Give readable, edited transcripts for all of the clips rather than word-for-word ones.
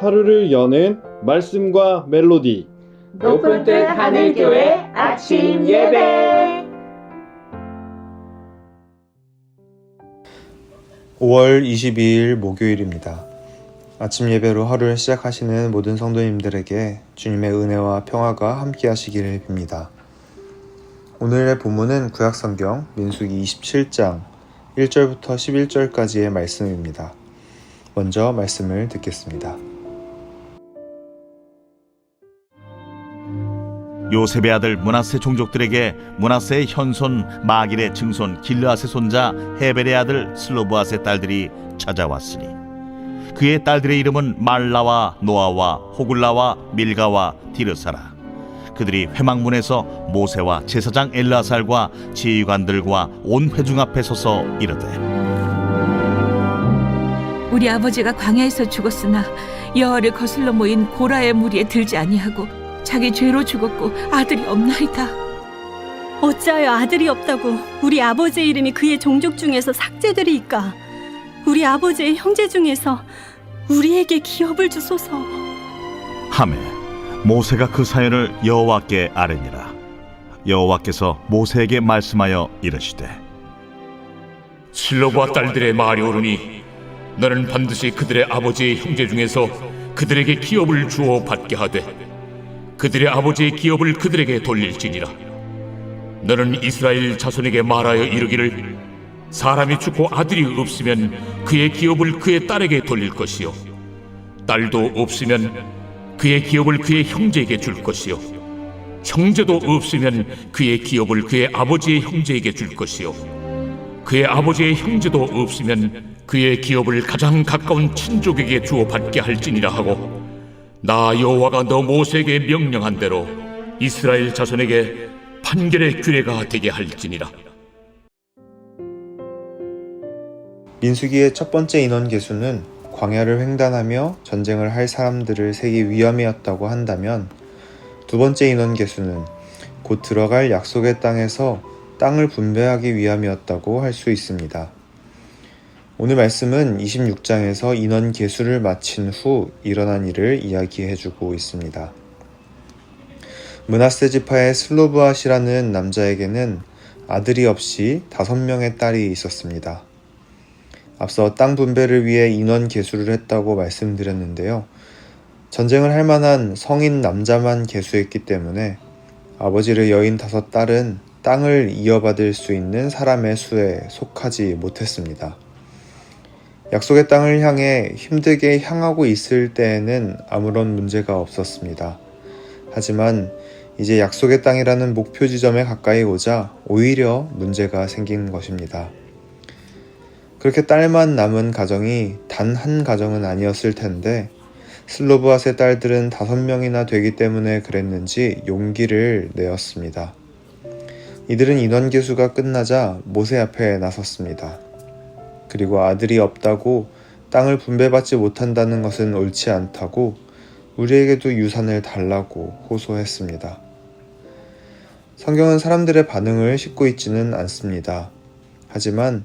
하루를 여는 말씀과 멜로디. 높은 뜻 하늘교회 아침 예배. 5월 22일 목요일입니다. 아침 예배로 하루를 시작하시는 모든 성도님들에게 주님의 은혜와 평화가 함께 하시기를 빕니다. 오늘의 본문은 구약성경 민수기 27장 1절부터 11절까지의 말씀입니다. 먼저 말씀을 듣겠습니다. 요셉의 아들 므낫세 종족들에게 므낫세의 현손 마길의 증손 길르앗의 손자 헤벨의 아들 슬로브앗의 딸들이 찾아왔으니 그의 딸들의 이름은 말라와 노아와 호글라와 밀가와 디르사라. 그들이 회막문에서 모세와 제사장 엘르아살과 지휘관들과 온 회중 앞에 서서 이르되, 우리 아버지가 광야에서 죽었으나 여호와를 거슬러 모인 고라의 무리에 들지 아니하고 자기 죄로 죽었고 아들이 없나이다. 어찌하여 아들이 없다고 우리 아버지의 이름이 그의 종족 중에서 삭제되리이까? 우리 아버지의 형제 중에서 우리에게 기업을 주소서. 하매 모세가 그 사연을 여호와께 아뢰니라. 여호와께서 모세에게 말씀하여 이르시되, 실로브와 딸들의 말이 옳으니 너는 반드시 그들의 아버지의 형제 중에서 그들에게 기업을 주어 받게 하되 그들의 아버지의 기업을 그들에게 돌릴지니라. 너는 이스라엘 자손에게 말하여 이르기를, 사람이 죽고 아들이 없으면 그의 기업을 그의 딸에게 돌릴 것이요 딸도 없으면 그의 기업을 그의 형제에게 줄 것이요 형제도 없으면 그의 기업을 그의 아버지의 형제에게 줄 것이요 그의 아버지의 형제도 없으면 그의 기업을 가장 가까운 친족에게 주어 받게 할지니라 하고, 나 여호와가 너 모세에게 명령한 대로 이스라엘 자손에게 판결의 규례가 되게 할지니라. 민수기의 첫 번째 인원 계수는 광야를 횡단하며 전쟁을 할 사람들을 세기 위함이었다고 한다면, 두 번째 인원 계수는 곧 들어갈 약속의 땅에서 땅을 분배하기 위함이었다고 할 수 있습니다. 오늘 말씀은 26장에서 인원 계수를 마친 후 일어난 일을 이야기해주고 있습니다. 므낫세 지파의 슬로브앗이라는 남자에게는 아들이 없이 5명의 딸이 있었습니다. 앞서 땅 분배를 위해 인원 계수를 했다고 말씀드렸는데요. 전쟁을 할 만한 성인 남자만 계수했기 때문에 아버지를 여인 5딸은 땅을 이어받을 수 있는 사람의 수에 속하지 못했습니다. 약속의 땅을 향해 힘들게 향하고 있을 때에는 아무런 문제가 없었습니다. 하지만 이제 약속의 땅이라는 목표 지점에 가까이 오자 오히려 문제가 생긴 것입니다. 그렇게 딸만 남은 가정이 단 한 가정은 아니었을 텐데 슬로브앗의 딸들은 5명이나 되기 때문에 그랬는지 용기를 내었습니다. 이들은 인원 계수가 끝나자 모세 앞에 나섰습니다. 그리고 아들이 없다고 땅을 분배받지 못한다는 것은 옳지 않다고 우리에게도 유산을 달라고 호소했습니다. 성경은 사람들의 반응을 싣고 있지는 않습니다. 하지만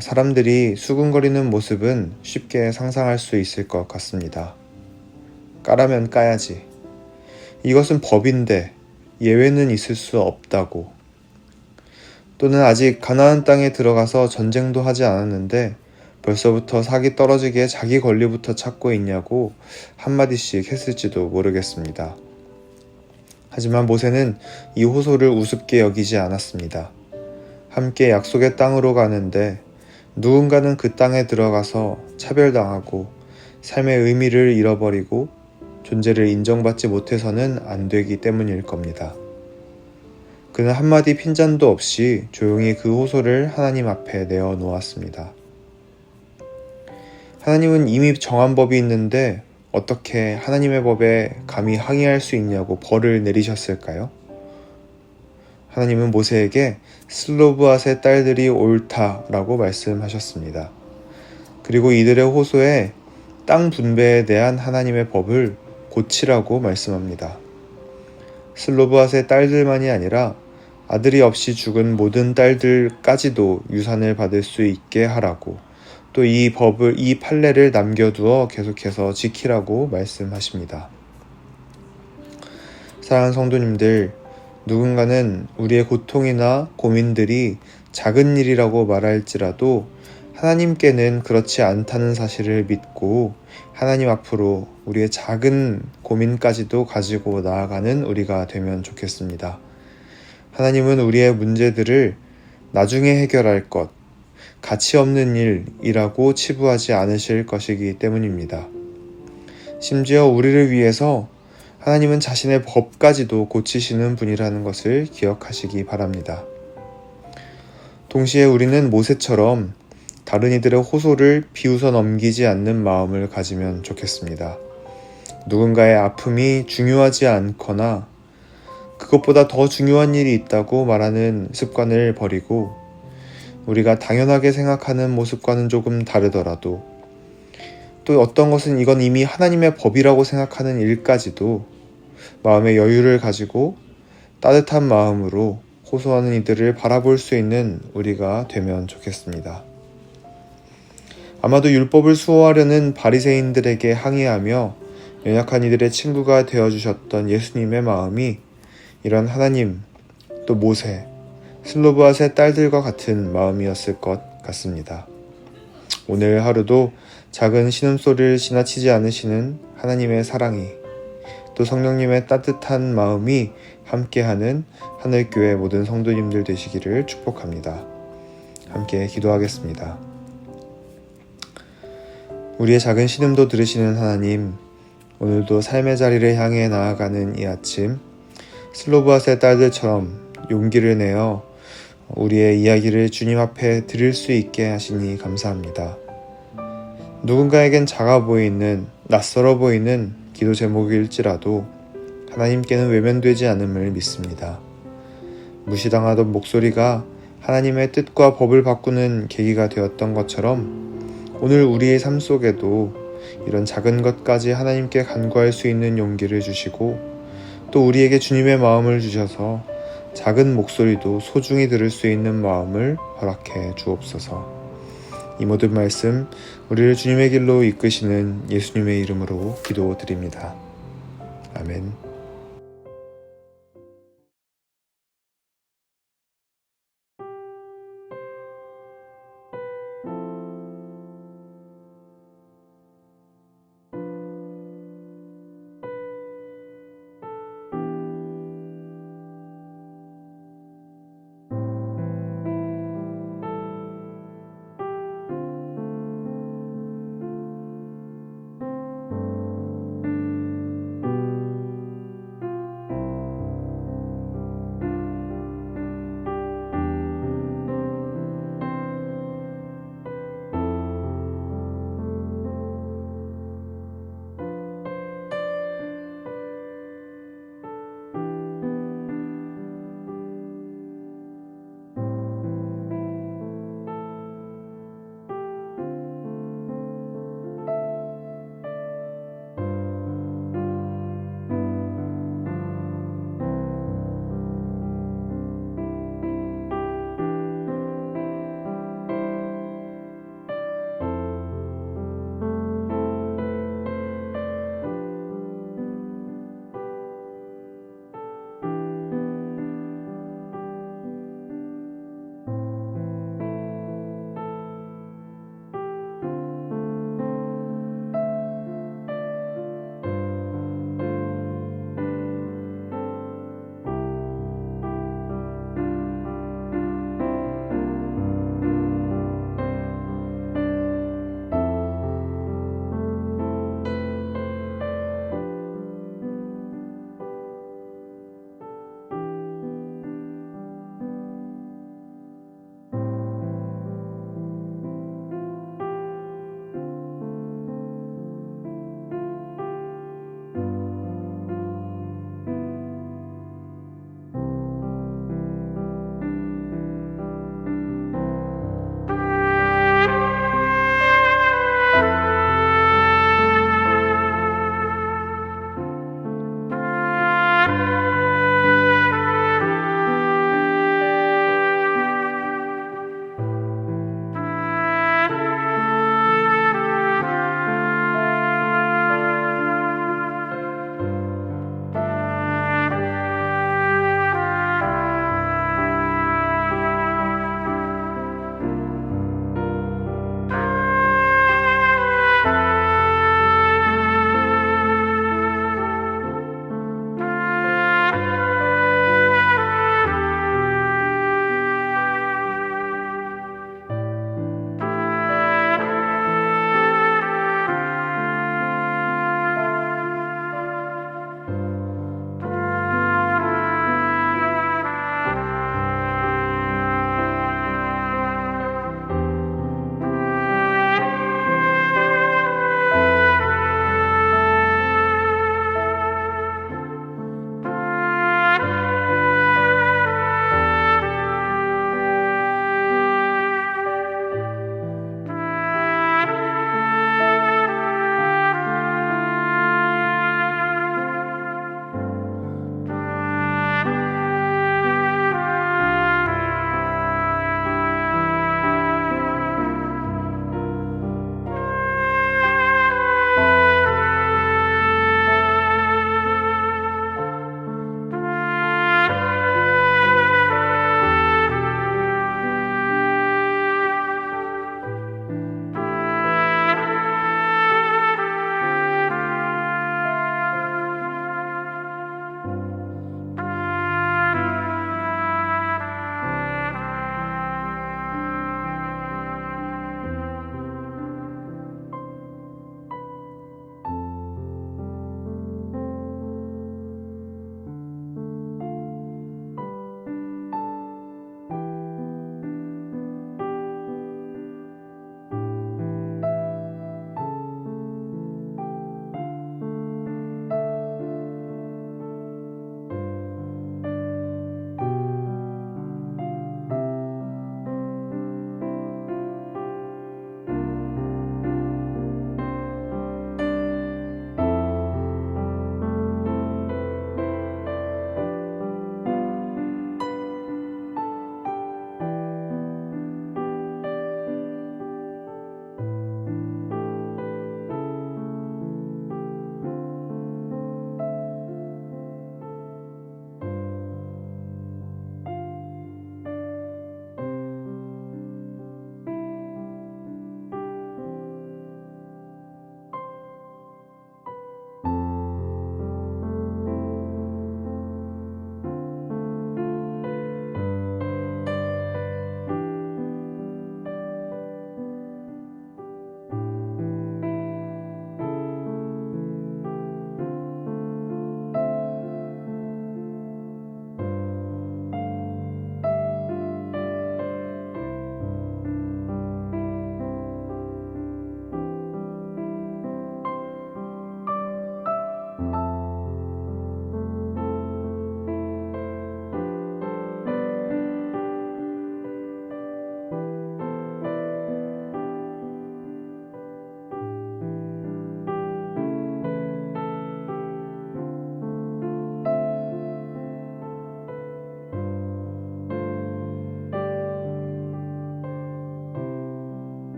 사람들이 수군거리는 모습은 쉽게 상상할 수 있을 것 같습니다. 까라면 까야지. 이것은 법인데 예외는 있을 수 없다고. 또는 아직 가나안 땅에 들어가서 전쟁도 하지 않았는데 벌써부터 사기 떨어지게 자기 권리부터 찾고 있냐고 한마디씩 했을지도 모르겠습니다. 하지만 모세는 이 호소를 우습게 여기지 않았습니다. 함께 약속의 땅으로 가는데 누군가는 그 땅에 들어가서 차별당하고 삶의 의미를 잃어버리고 존재를 인정받지 못해서는 안 되기 때문일 겁니다. 그는 한마디 핀잔도 없이 조용히 그 호소를 하나님 앞에 내어놓았습니다. 하나님은 이미 정한 법이 있는데 어떻게 하나님의 법에 감히 항의할 수 있냐고 벌을 내리셨을까요? 하나님은 모세에게 슬로브앗의 딸들이 옳다라고 말씀하셨습니다. 그리고 이들의 호소에 땅 분배에 대한 하나님의 법을 고치라고 말씀합니다. 슬로브앗의 딸들만이 아니라 아들이 없이 죽은 모든 딸들까지도 유산을 받을 수 있게 하라고 또 이 판례를 남겨두어 계속해서 지키라고 말씀하십니다. 사랑하는 성도님들, 누군가는 우리의 고통이나 고민들이 작은 일이라고 말할지라도 하나님께는 그렇지 않다는 사실을 믿고 하나님 앞으로 우리의 작은 고민까지도 가지고 나아가는 우리가 되면 좋겠습니다. 하나님은 우리의 문제들을 나중에 해결할 것, 가치 없는 일이라고 치부하지 않으실 것이기 때문입니다. 심지어 우리를 위해서 하나님은 자신의 법까지도 고치시는 분이라는 것을 기억하시기 바랍니다. 동시에 우리는 모세처럼 다른 이들의 호소를 비웃어 넘기지 않는 마음을 가지면 좋겠습니다. 누군가의 아픔이 중요하지 않거나 그것보다 더 중요한 일이 있다고 말하는 습관을 버리고 우리가 당연하게 생각하는 모습과는 조금 다르더라도 또 어떤 것은 이건 이미 하나님의 법이라고 생각하는 일까지도 마음의 여유를 가지고 따뜻한 마음으로 호소하는 이들을 바라볼 수 있는 우리가 되면 좋겠습니다. 아마도 율법을 수호하려는 바리새인들에게 항의하며 연약한 이들의 친구가 되어주셨던 예수님의 마음이 이런 하나님, 또 모세, 슬로브앗의 딸들과 같은 마음이었을 것 같습니다. 오늘 하루도 작은 신음소리를 지나치지 않으시는 하나님의 사랑이 또 성령님의 따뜻한 마음이 함께하는 하늘교회 모든 성도님들 되시기를 축복합니다. 함께 기도하겠습니다. 우리의 작은 신음도 들으시는 하나님, 오늘도 삶의 자리를 향해 나아가는 이 아침 슬로브앗의 딸들처럼 용기를 내어 우리의 이야기를 주님 앞에 드릴 수 있게 하시니 감사합니다. 누군가에겐 작아 보이는, 낯설어 보이는 기도 제목일지라도 하나님께는 외면되지 않음을 믿습니다. 무시당하던 목소리가 하나님의 뜻과 법을 바꾸는 계기가 되었던 것처럼 오늘 우리의 삶 속에도 이런 작은 것까지 하나님께 간구할 수 있는 용기를 주시고 또 우리에게 주님의 마음을 주셔서 작은 목소리도 소중히 들을 수 있는 마음을 허락해 주옵소서. 이 모든 말씀 우리를 주님의 길로 이끄시는 예수님의 이름으로 기도드립니다. 아멘.